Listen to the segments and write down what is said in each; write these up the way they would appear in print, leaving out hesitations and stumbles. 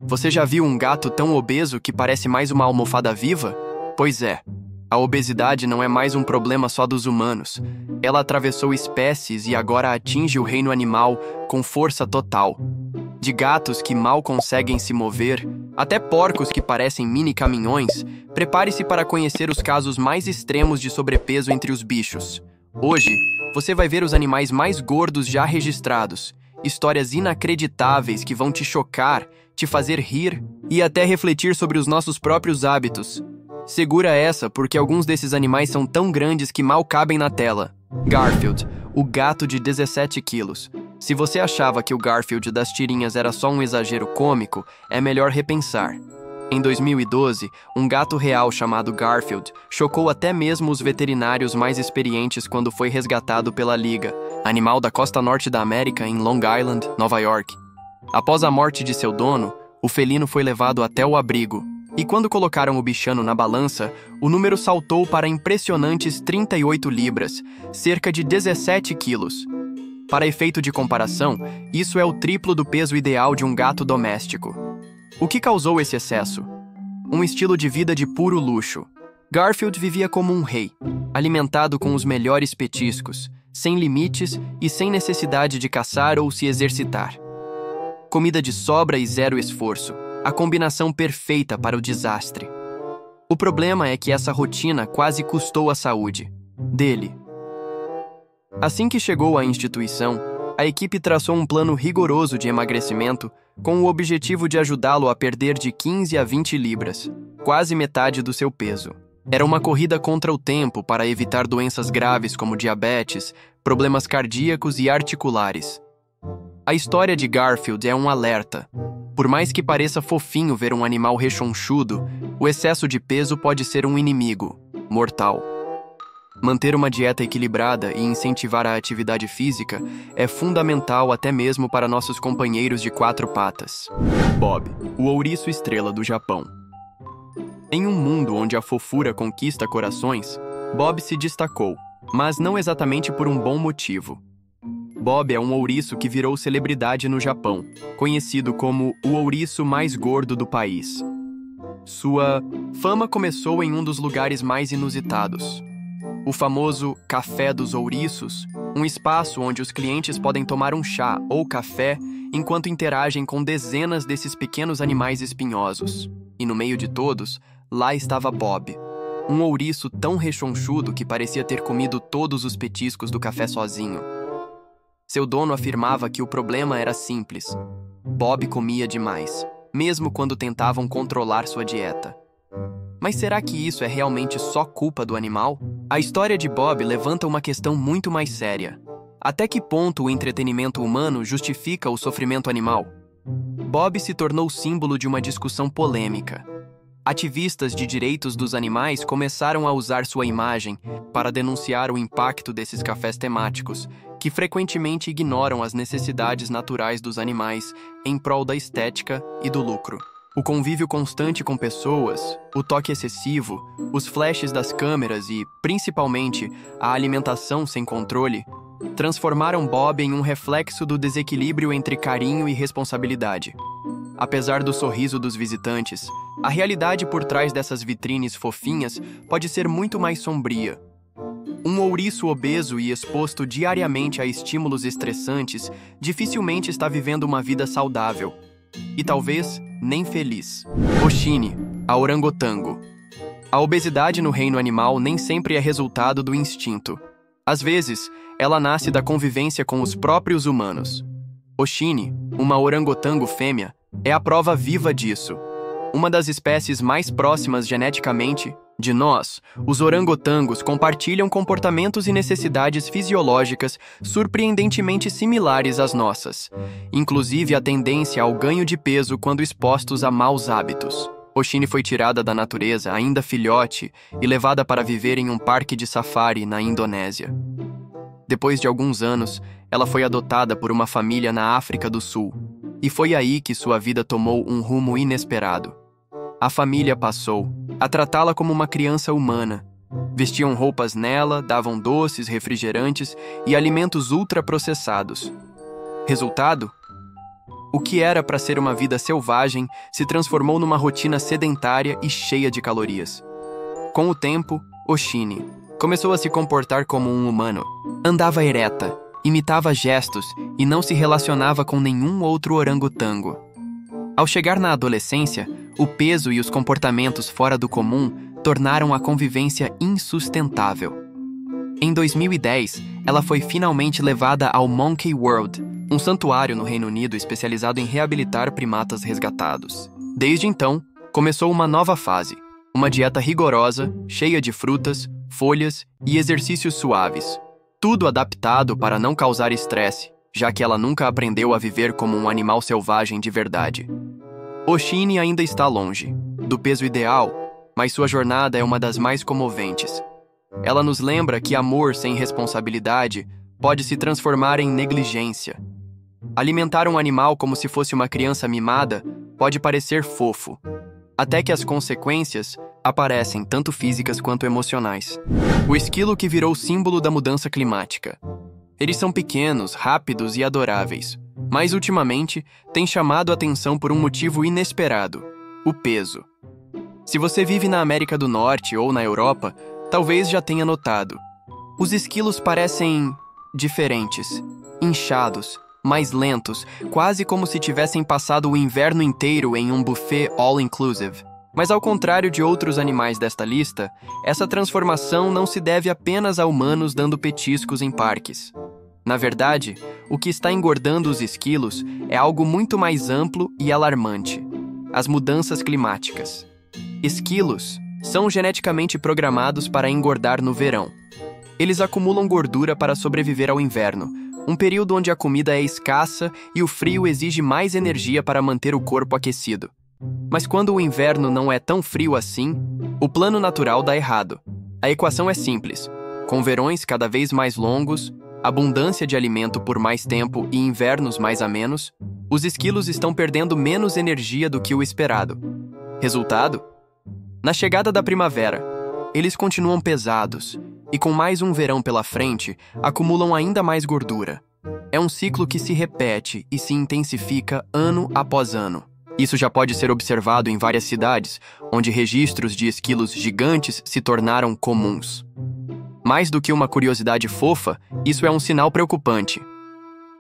Você já viu um gato tão obeso que parece mais uma almofada viva? Pois é, a obesidade não é mais um problema só dos humanos. Ela atravessou espécies e agora atinge o reino animal com força total. De gatos que mal conseguem se mover, até porcos que parecem mini caminhões, prepare-se para conhecer os casos mais extremos de sobrepeso entre os bichos. Hoje, você vai ver os animais mais gordos já registrados. Histórias inacreditáveis que vão te chocar, te fazer rir e até refletir sobre os nossos próprios hábitos. Segura essa, porque alguns desses animais são tão grandes que mal cabem na tela. Garfield, o gato de 17 quilos. Se você achava que o Garfield das tirinhas era só um exagero cômico, é melhor repensar. Em 2012, um gato real chamado Garfield chocou até mesmo os veterinários mais experientes quando foi resgatado pela Liga, animal da costa norte da América em Long Island, Nova York. Após a morte de seu dono, o felino foi levado até o abrigo, e quando colocaram o bichano na balança, o número saltou para impressionantes 38 libras, cerca de 17 quilos. Para efeito de comparação, isso é o triplo do peso ideal de um gato doméstico. O que causou esse excesso? Um estilo de vida de puro luxo. Garfield vivia como um rei, alimentado com os melhores petiscos, sem limites e sem necessidade de caçar ou se exercitar. Comida de sobra e zero esforço, a combinação perfeita para o desastre. O problema é que essa rotina quase custou a saúde dele. Assim que chegou à instituição, a equipe traçou um plano rigoroso de emagrecimento com o objetivo de ajudá-lo a perder de 15 a 20 libras, quase metade do seu peso. Era uma corrida contra o tempo para evitar doenças graves como diabetes, problemas cardíacos e articulares. A história de Garfield é um alerta. Por mais que pareça fofinho ver um animal rechonchudo, o excesso de peso pode ser um inimigo mortal. Manter uma dieta equilibrada e incentivar a atividade física é fundamental até mesmo para nossos companheiros de quatro patas. Bob, o ouriço estrela do Japão. Em um mundo onde a fofura conquista corações, Bob se destacou, mas não exatamente por um bom motivo. Bob é um ouriço que virou celebridade no Japão, conhecido como o ouriço mais gordo do país. Sua fama começou em um dos lugares mais inusitados. O famoso Café dos Ouriços, um espaço onde os clientes podem tomar um chá ou café enquanto interagem com dezenas desses pequenos animais espinhosos. E no meio de todos, lá estava Bob, um ouriço tão rechonchudo que parecia ter comido todos os petiscos do café sozinho. Seu dono afirmava que o problema era simples. Bob comia demais, mesmo quando tentavam controlar sua dieta. Mas será que isso é realmente só culpa do animal? A história de Bob levanta uma questão muito mais séria. Até que ponto o entretenimento humano justifica o sofrimento animal? Bob se tornou símbolo de uma discussão polêmica. Ativistas de direitos dos animais começaram a usar sua imagem para denunciar o impacto desses cafés temáticos, que frequentemente ignoram as necessidades naturais dos animais em prol da estética e do lucro. O convívio constante com pessoas, o toque excessivo, os flashes das câmeras e, principalmente, a alimentação sem controle, transformaram Bob em um reflexo do desequilíbrio entre carinho e responsabilidade. Apesar do sorriso dos visitantes, a realidade por trás dessas vitrines fofinhas pode ser muito mais sombria. Um ouriço obeso e exposto diariamente a estímulos estressantes dificilmente está vivendo uma vida saudável. E talvez nem feliz. Oshine, a orangotango. A obesidade no reino animal nem sempre é resultado do instinto. Às vezes, ela nasce da convivência com os próprios humanos. Oshine, uma orangotango fêmea, é a prova viva disso. Uma das espécies mais próximas geneticamente de nós, os orangotangos compartilham comportamentos e necessidades fisiológicas surpreendentemente similares às nossas, inclusive a tendência ao ganho de peso quando expostos a maus hábitos. Oshine foi tirada da natureza ainda filhote e levada para viver em um parque de safari na Indonésia. Depois de alguns anos, ela foi adotada por uma família na África do Sul, e foi aí que sua vida tomou um rumo inesperado. A família passou a tratá-la como uma criança humana. Vestiam roupas nela, davam doces, refrigerantes e alimentos ultraprocessados. Resultado? O que era para ser uma vida selvagem se transformou numa rotina sedentária e cheia de calorias. Com o tempo, Oshini começou a se comportar como um humano. Andava ereta, imitava gestos e não se relacionava com nenhum outro orangotango. Ao chegar na adolescência, o peso e os comportamentos fora do comum tornaram a convivência insustentável. Em 2010, ela foi finalmente levada ao Monkey World, um santuário no Reino Unido especializado em reabilitar primatas resgatados. Desde então, começou uma nova fase, uma dieta rigorosa, cheia de frutas, folhas e exercícios suaves. Tudo adaptado para não causar estresse, já que ela nunca aprendeu a viver como um animal selvagem de verdade. Oshini ainda está longe do peso ideal, mas sua jornada é uma das mais comoventes. Ela nos lembra que amor sem responsabilidade pode se transformar em negligência. Alimentar um animal como se fosse uma criança mimada pode parecer fofo, até que as consequências aparecem tanto físicas quanto emocionais. O esquilo que virou símbolo da mudança climática. Eles são pequenos, rápidos e adoráveis, mas ultimamente têm chamado a atenção por um motivo inesperado: o peso. Se você vive na América do Norte ou na Europa, talvez já tenha notado. Os esquilos parecem diferentes, inchados, mais lentos, quase como se tivessem passado o inverno inteiro em um buffet all-inclusive. Mas ao contrário de outros animais desta lista, essa transformação não se deve apenas a humanos dando petiscos em parques. Na verdade, o que está engordando os esquilos é algo muito mais amplo e alarmante: as mudanças climáticas. Esquilos são geneticamente programados para engordar no verão. Eles acumulam gordura para sobreviver ao inverno, um período onde a comida é escassa e o frio exige mais energia para manter o corpo aquecido. Mas quando o inverno não é tão frio assim, o plano natural dá errado. A equação é simples: com verões cada vez mais longos, abundância de alimento por mais tempo e invernos mais amenos, os esquilos estão perdendo menos energia do que o esperado. Resultado? Na chegada da primavera, eles continuam pesados e, com mais um verão pela frente, acumulam ainda mais gordura. É um ciclo que se repete e se intensifica ano após ano. Isso já pode ser observado em várias cidades, onde registros de esquilos gigantes se tornaram comuns. Mais do que uma curiosidade fofa, isso é um sinal preocupante.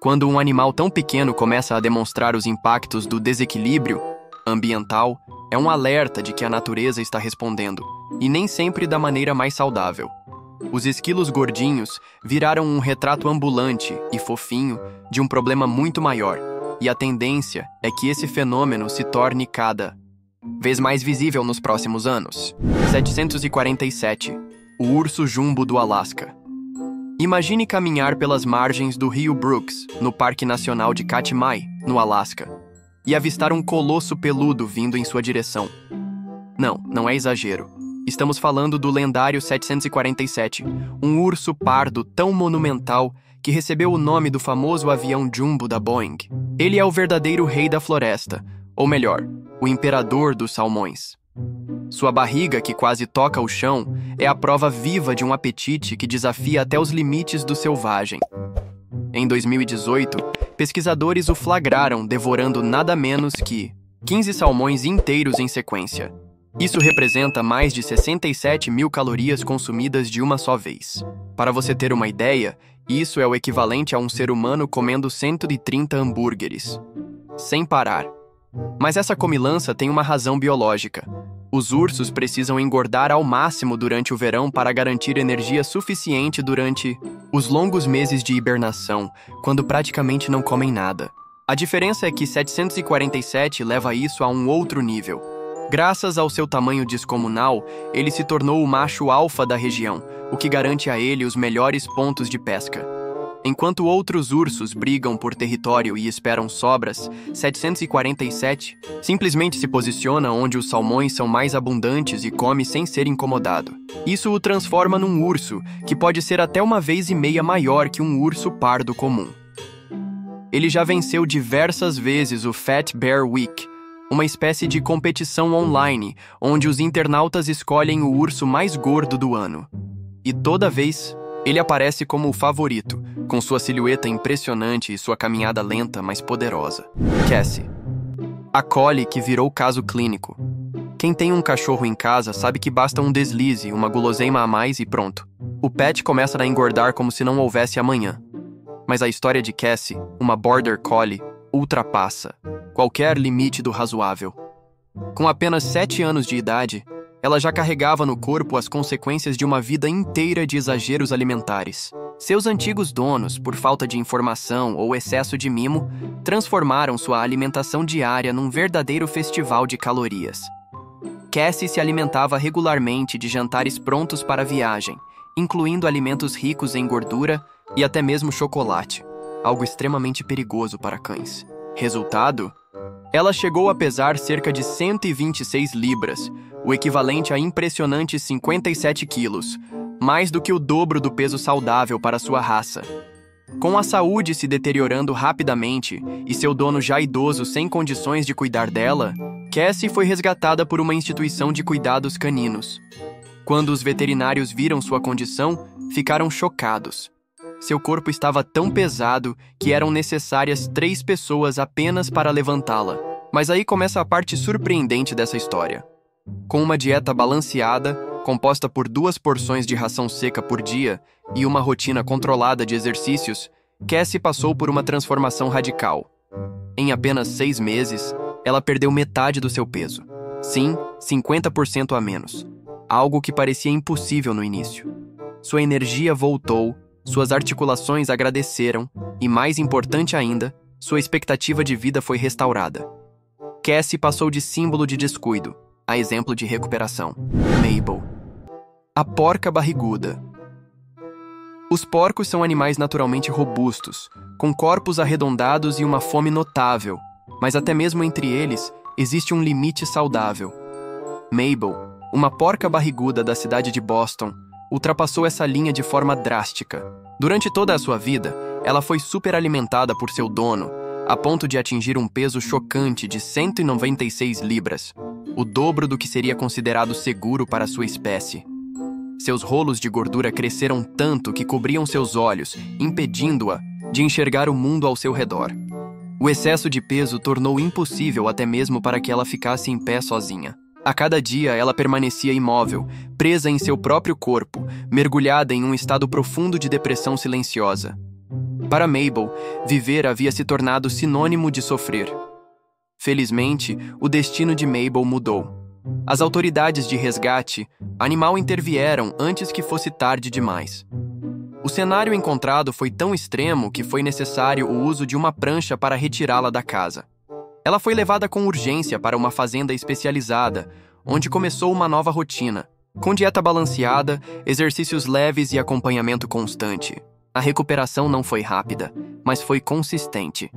Quando um animal tão pequeno começa a demonstrar os impactos do desequilíbrio ambiental, é um alerta de que a natureza está respondendo, e nem sempre da maneira mais saudável. Os esquilos gordinhos viraram um retrato ambulante e fofinho de um problema muito maior, e a tendência é que esse fenômeno se torne cada vez mais visível nos próximos anos. 747. O urso jumbo do Alasca. Imagine caminhar pelas margens do rio Brooks, no Parque Nacional de Katmai, no Alasca, e avistar um colosso peludo vindo em sua direção. Não é exagero. Estamos falando do lendário 747, um urso pardo tão monumental que recebeu o nome do famoso avião Jumbo da Boeing. Ele é o verdadeiro rei da floresta, ou melhor, o imperador dos salmões. Sua barriga, que quase toca o chão, é a prova viva de um apetite que desafia até os limites do selvagem. Em 2018, pesquisadores o flagraram devorando nada menos que 15 salmões inteiros em sequência. Isso representa mais de 67 mil calorias consumidas de uma só vez. Para você ter uma ideia, isso é o equivalente a um ser humano comendo 130 hambúrgueres, sem parar. Mas essa comilança tem uma razão biológica. Os ursos precisam engordar ao máximo durante o verão para garantir energia suficiente durante os longos meses de hibernação, quando praticamente não comem nada. A diferença é que 747 leva isso a um outro nível. Graças ao seu tamanho descomunal, ele se tornou o macho alfa da região, o que garante a ele os melhores pontos de pesca. Enquanto outros ursos brigam por território e esperam sobras, 747 simplesmente se posiciona onde os salmões são mais abundantes e come sem ser incomodado. Isso o transforma num urso, que pode ser até 1,5 vezes maior que um urso pardo comum. Ele já venceu diversas vezes o Fat Bear Week, uma espécie de competição online, onde os internautas escolhem o urso mais gordo do ano. E toda vez, Ele aparece como o favorito, com sua silhueta impressionante e sua caminhada lenta, mas poderosa. Cassie. A Collie que virou caso clínico. Quem tem um cachorro em casa sabe que basta um deslize, uma guloseima a mais e pronto. O pet começa a engordar como se não houvesse amanhã. Mas a história de Cassie, uma Border Collie, ultrapassa qualquer limite do razoável. Com apenas 7 anos de idade, ela já carregava no corpo as consequências de uma vida inteira de exageros alimentares. Seus antigos donos, por falta de informação ou excesso de mimo, transformaram sua alimentação diária num verdadeiro festival de calorias. Cassie se alimentava regularmente de jantares prontos para a viagem, incluindo alimentos ricos em gordura e até mesmo chocolate, algo extremamente perigoso para cães. Resultado? Ela chegou a pesar cerca de 126 libras, o equivalente a impressionantes 57 quilos, mais do que o dobro do peso saudável para sua raça. Com a saúde se deteriorando rapidamente e seu dono já idoso sem condições de cuidar dela, Cassie foi resgatada por uma instituição de cuidados caninos. Quando os veterinários viram sua condição, ficaram chocados. Seu corpo estava tão pesado que eram necessárias 3 pessoas apenas para levantá-la. Mas aí começa a parte surpreendente dessa história. Com uma dieta balanceada, composta por 2 porções de ração seca por dia e uma rotina controlada de exercícios, Cassie passou por uma transformação radical. Em apenas 6 meses, ela perdeu metade do seu peso. Sim, 50% a menos. Algo que parecia impossível no início. Sua energia voltou, suas articulações agradeceram e, mais importante ainda, sua expectativa de vida foi restaurada. Cassie passou de símbolo de descuido a exemplo de recuperação. Mabel. A porca barriguda. Os porcos são animais naturalmente robustos, com corpos arredondados e uma fome notável, mas até mesmo entre eles existe um limite saudável. Mabel, uma porca barriguda da cidade de Boston, ultrapassou essa linha de forma drástica. Durante toda a sua vida, ela foi superalimentada por seu dono, a ponto de atingir um peso chocante de 196 libras, o dobro do que seria considerado seguro para sua espécie. Seus rolos de gordura cresceram tanto que cobriam seus olhos, impedindo-a de enxergar o mundo ao seu redor. O excesso de peso tornou impossível até mesmo para que ela ficasse em pé sozinha. A cada dia, ela permanecia imóvel, presa em seu próprio corpo, mergulhada em um estado profundo de depressão silenciosa. Para Mabel, viver havia se tornado sinônimo de sofrer. Felizmente, o destino de Mabel mudou. As autoridades de resgate animal intervieram antes que fosse tarde demais. O cenário encontrado foi tão extremo que foi necessário o uso de uma prancha para retirá-la da casa. Ela foi levada com urgência para uma fazenda especializada, onde começou uma nova rotina, com dieta balanceada, exercícios leves e acompanhamento constante. A recuperação não foi rápida, mas foi consistente.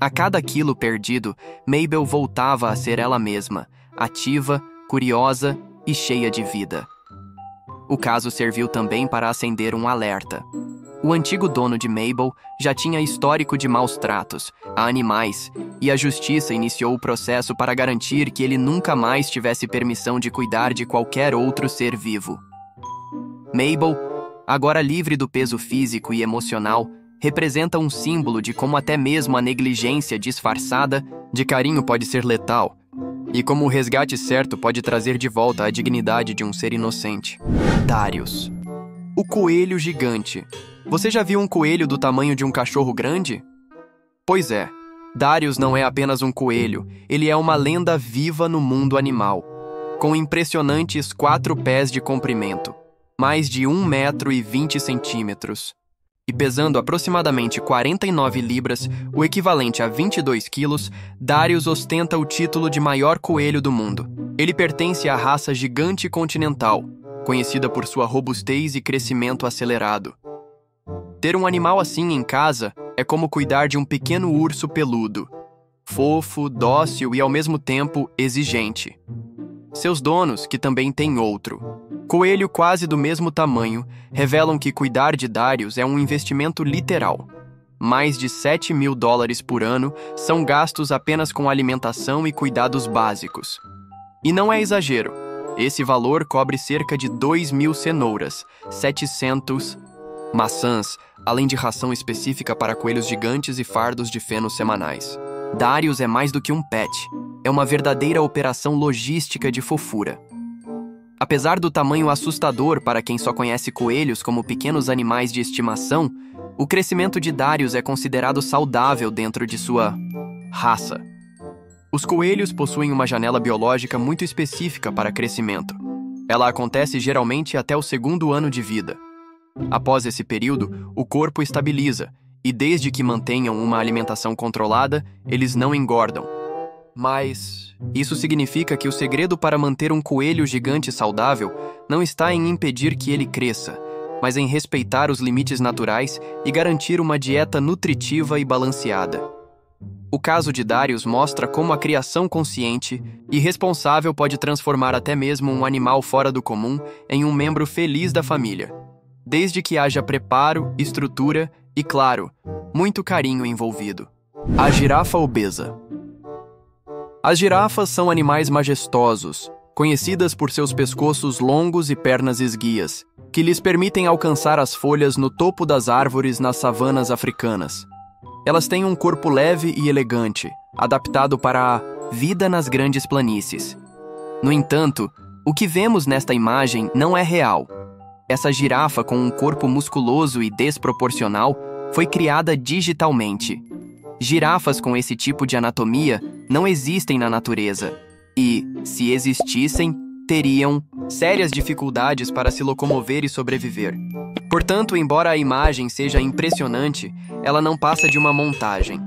A cada quilo perdido, Mabel voltava a ser ela mesma, ativa, curiosa e cheia de vida. O caso serviu também para acender um alerta. O antigo dono de Mabel já tinha histórico de maus tratos a animais e a justiça iniciou o processo para garantir que ele nunca mais tivesse permissão de cuidar de qualquer outro ser vivo. Mabel, agora livre do peso físico e emocional, representa um símbolo de como até mesmo a negligência disfarçada de carinho pode ser letal, e como o resgate certo pode trazer de volta a dignidade de um ser inocente. Darius. O coelho gigante. Você já viu um coelho do tamanho de um cachorro grande? Pois é, Darius não é apenas um coelho, ele é uma lenda viva no mundo animal, com impressionantes 4 pés de comprimento, mais de 1,20 metros, e pesando aproximadamente 49 libras, o equivalente a 22 quilos, Darius ostenta o título de maior coelho do mundo. Ele pertence à raça gigante continental, conhecida por sua robustez e crescimento acelerado. Ter um animal assim em casa é como cuidar de um pequeno urso peludo, fofo, dócil e ao mesmo tempo exigente. Seus donos, que também têm outro, coelho quase do mesmo tamanho, revelam que cuidar de Darius é um investimento literal. Mais de $7.000 por ano são gastos apenas com alimentação e cuidados básicos. E não é exagero, esse valor cobre cerca de 2.000 cenouras, 700 maçãs, além de ração específica para coelhos gigantes e fardos de feno semanais. Darius é mais do que um pet, é uma verdadeira operação logística de fofura. Apesar do tamanho assustador para quem só conhece coelhos como pequenos animais de estimação, o crescimento de Darius é considerado saudável dentro de sua raça. Os coelhos possuem uma janela biológica muito específica para crescimento. Ela acontece geralmente até o 2º ano de vida. Após esse período, o corpo estabiliza, e desde que mantenham uma alimentação controlada, eles não engordam. Mas isso significa que o segredo para manter um coelho gigante saudável não está em impedir que ele cresça, mas em respeitar os limites naturais e garantir uma dieta nutritiva e balanceada. O caso de Darius mostra como a criação consciente e responsável pode transformar até mesmo um animal fora do comum em um membro feliz da família, desde que haja preparo, estrutura e, claro, muito carinho envolvido. A girafa obesa. As girafas são animais majestosos, conhecidas por seus pescoços longos e pernas esguias, que lhes permitem alcançar as folhas no topo das árvores nas savanas africanas. Elas têm um corpo leve e elegante, adaptado para a vida nas grandes planícies. No entanto, o que vemos nesta imagem não é real. Essa girafa com um corpo musculoso e desproporcional foi criada digitalmente. Girafas com esse tipo de anatomia não existem na natureza e, se existissem, teriam sérias dificuldades para se locomover e sobreviver. Portanto, embora a imagem seja impressionante, ela não passa de uma montagem.